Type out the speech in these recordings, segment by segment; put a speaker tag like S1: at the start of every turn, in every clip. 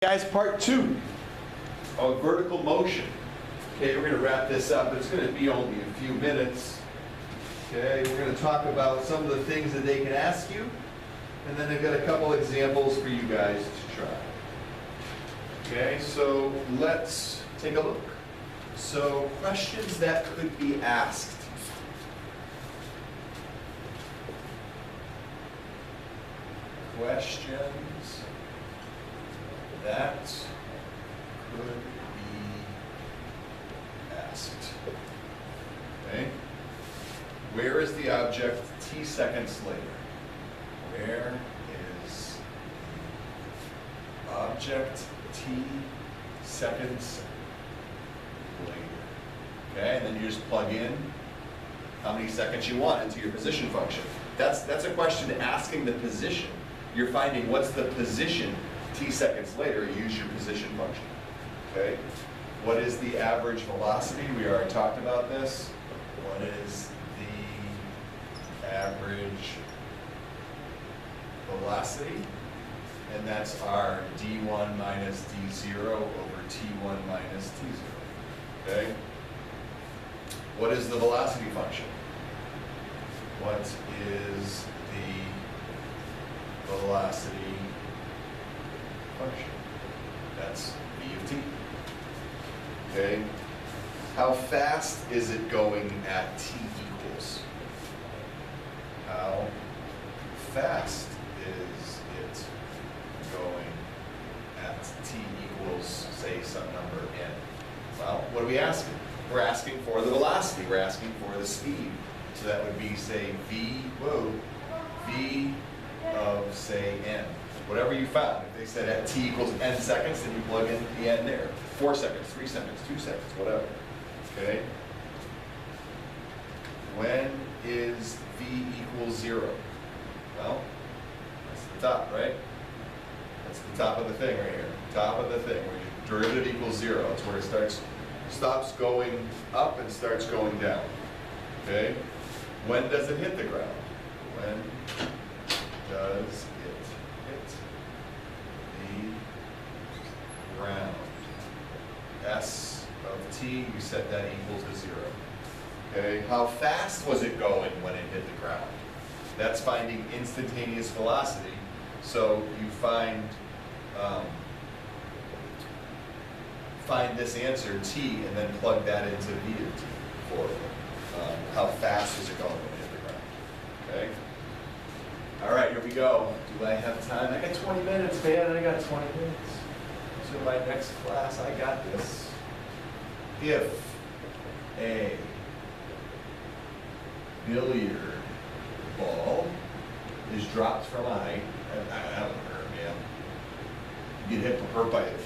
S1: Guys, part 2 of vertical motion. Okay, we're going to wrap this up. It's going to be only a few minutes. Okay, we're going to talk about some of the things that they can ask you, and then I've got a couple examples for you guys to try. Okay, so let's take a look. So, questions that could be asked. Questions that could be asked. Okay? Where is the object t seconds later? Where is the object t seconds later? Okay, and then you just plug in how many seconds you want into your position function. That's a question asking the position. You're finding what's the position t seconds later, use your position function. Okay? What is the average velocity? We already talked about this. What is the average velocity? And that's our d1 minus d0 over t1 minus t0. Okay? What is the velocity function? What is the velocity function? That's v of t. Okay? How fast is it going at t equals? How fast is it going at t equals, say, some number n? Well, what are we asking? We're asking for the velocity. We're asking for the speed. So that would be, say, v of, say, n. Whatever you found. If they said at t equals n seconds, then you plug in the n there. 4 seconds, 3 seconds, 2 seconds, whatever. Okay? When is v equals 0? Well, that's the top, right? That's the top of the thing right here. Top of the thing, where your derivative equals 0. It's where it stops going up and starts going down. Okay? When does it hit the ground? When does it hit the ground? S of t, we set that equal to 0. Okay, how fast was it going when it hit the ground? That's finding instantaneous velocity. So you find this answer, t, and then plug that into v of t for how fast is it going when it hit the ground. Okay? All right, here we go. Do I have time? I got 20 minutes, man. I got 20 minutes. So my next class, I got this. If a billiard ball is dropped from a height, I don't know, man. You get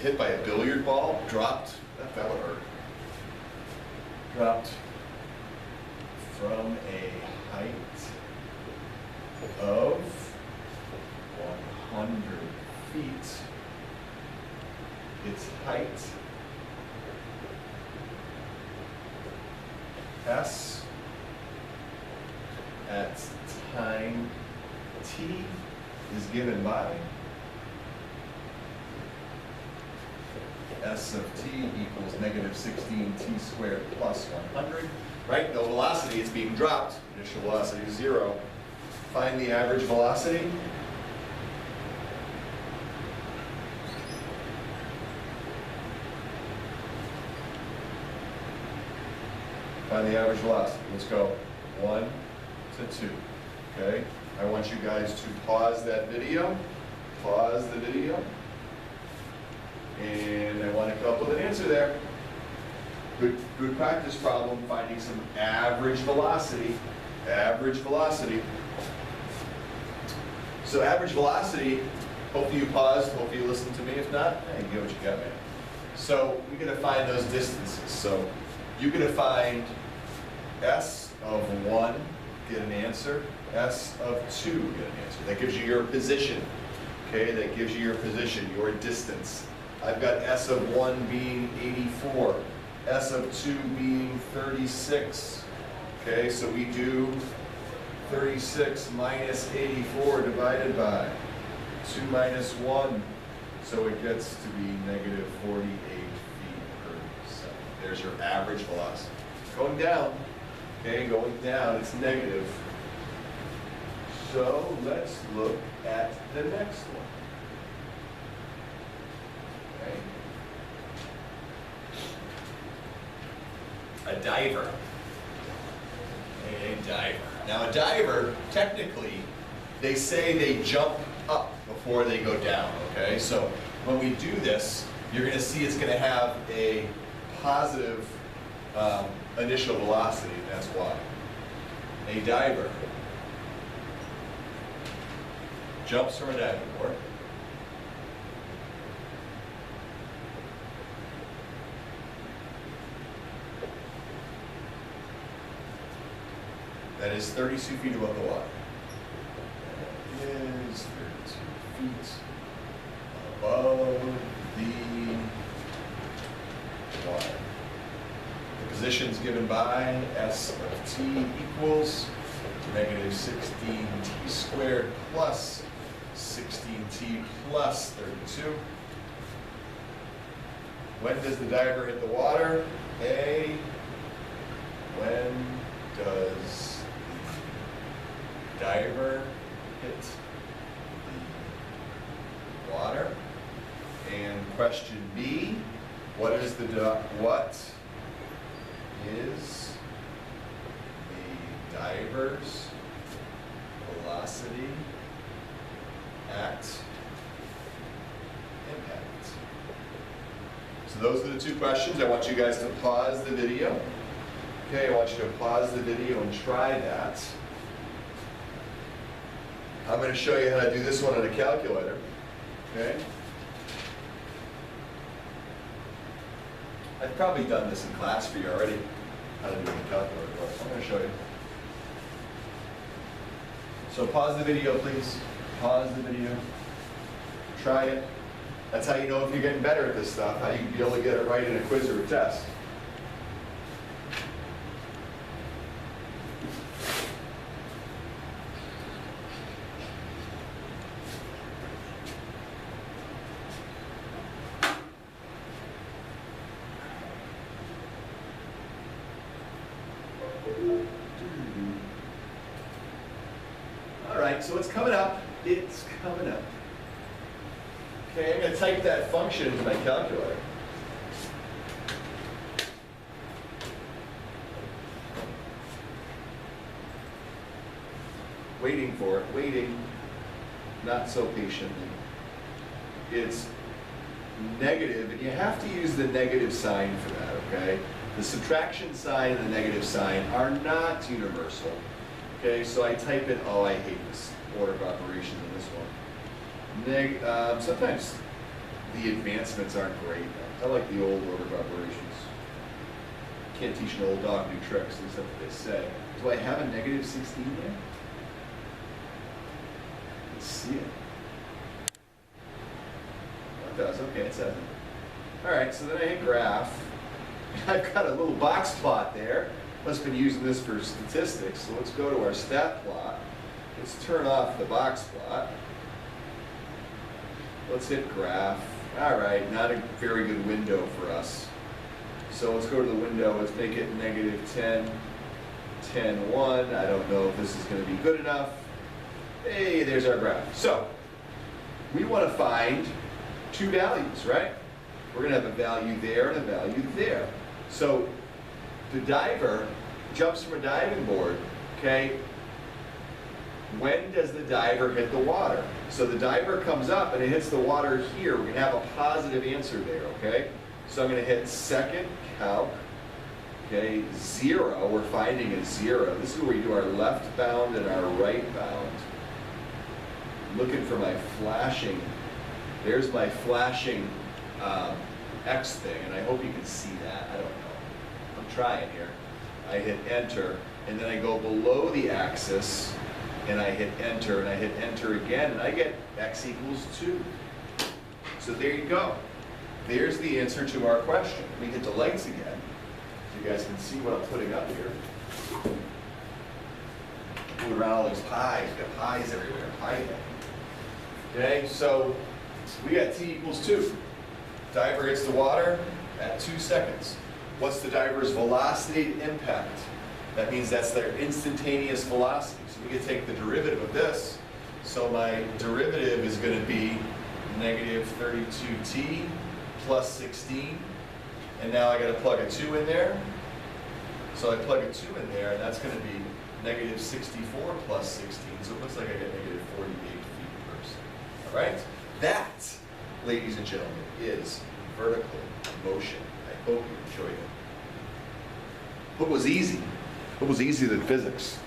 S1: hit by a billiard ball, dropped, that would hurt. Dropped from a height of 100 feet. Its height, s, at time t is given by s of t equals negative 16 t squared plus 100. Right? No velocity, it's being dropped. Initial velocity is 0. Find the average velocity. Find the average velocity. Let's go 1 to 2. Okay? I want you guys to pause that video. Pause the video. And I want to come up with an answer there. Good practice problem, finding some average velocity. Average velocity. So average velocity, hopefully you paused, hopefully you listened to me. If not, hey, get what you got, man. So you're going to find those distances. So you're going to find s of 1, get an answer. S of 2, get an answer. That gives you your position. Okay, that gives you your position, your distance. I've got s of 1 being 84. S of 2 being 36. Okay, so we do 36 minus 84 divided by 2 minus 1, So it gets to be negative 48 feet per second. There's your average velocity. Going down, okay, going down, it's negative. So let's look at the next one. Okay. A diver. A diver. Now a diver, technically, they say they jump up before they go down, okay? So when we do this, you're gonna see it's gonna have a positive initial velocity, and that's why. A diver jumps from a diving board. That is 32 feet above the water. That is 32 feet above the water. The positions given by S of t equals negative 16t squared plus 16t plus 32. When does the diver hit the water? A. When does the diver hit the water? And question B, what is the diver's velocity at impact? So those are the two questions. I want you guys to pause the video. Okay, I want you to pause the video and try that. I'm going to show you how to do this one on a calculator. Okay? I've probably done this in class for you already, how to do it on a calculator, but I'm going to show you. So pause the video, please. Pause the video. Try it. That's how you know if you're getting better at this stuff, how you can be able to get it right in a quiz or a test. All right, so it's coming up. It's coming up. Okay, I'm going to type that function into my calculator. Waiting for it, waiting, not so patiently. It's negative, and you have to use the negative sign for that, okay? The subtraction sign and the negative sign are not universal. Okay, so I type in, oh, I hate this order of operations in this one. Sometimes the advancements aren't great. I like the old order of operations. Can't teach an old dog new tricks, at least that's what they say. Do I have a negative 16 there? Let's see it. It does, okay, it says it. All right, so then I hit graph. I've got a little box plot there. Must have been using this for statistics, so let's go to our stat plot. Let's turn off the box plot. Let's hit graph. All right, not a very good window for us. So let's go to the window, let's make it negative 10, 10, 1. I don't know if this is going to be good enough. Hey, there's our graph. So, we want to find two values, right? We're going to have a value there and a value there. So, the diver jumps from a diving board, okay? When does the diver hit the water? So the diver comes up and it hits the water here. We're going to have a positive answer there, okay? So I'm going to hit second calc, okay? 0, we're finding a 0. This is where we do our left bound and our right bound. I'm looking for my flashing, there's my flashing X thing, and I hope you can see that. I don't know. I'm trying here. I hit enter, and then I go below the axis, and I hit enter, and I hit enter again, and I get x equals 2. So there you go. There's the answer to our question. Let me hit the legs again, so you guys can see what I'm putting up here. Move around all these pies. We've got pies everywhere. Pie day. Okay, so So we got t equals 2. Diver hits the water at 2 seconds. What's the diver's velocity to impact? That means that's their instantaneous velocity. So we can take the derivative of this. So my derivative is going to be negative 32t plus 16. And now I got to plug a 2 in there. So I plug a 2 in there, and that's going to be negative 64 plus 16. So it looks like I get negative 48 feet per second. All right? That, ladies and gentlemen, is vertical motion. I hope you enjoyed it. What was easy? What was easier than physics?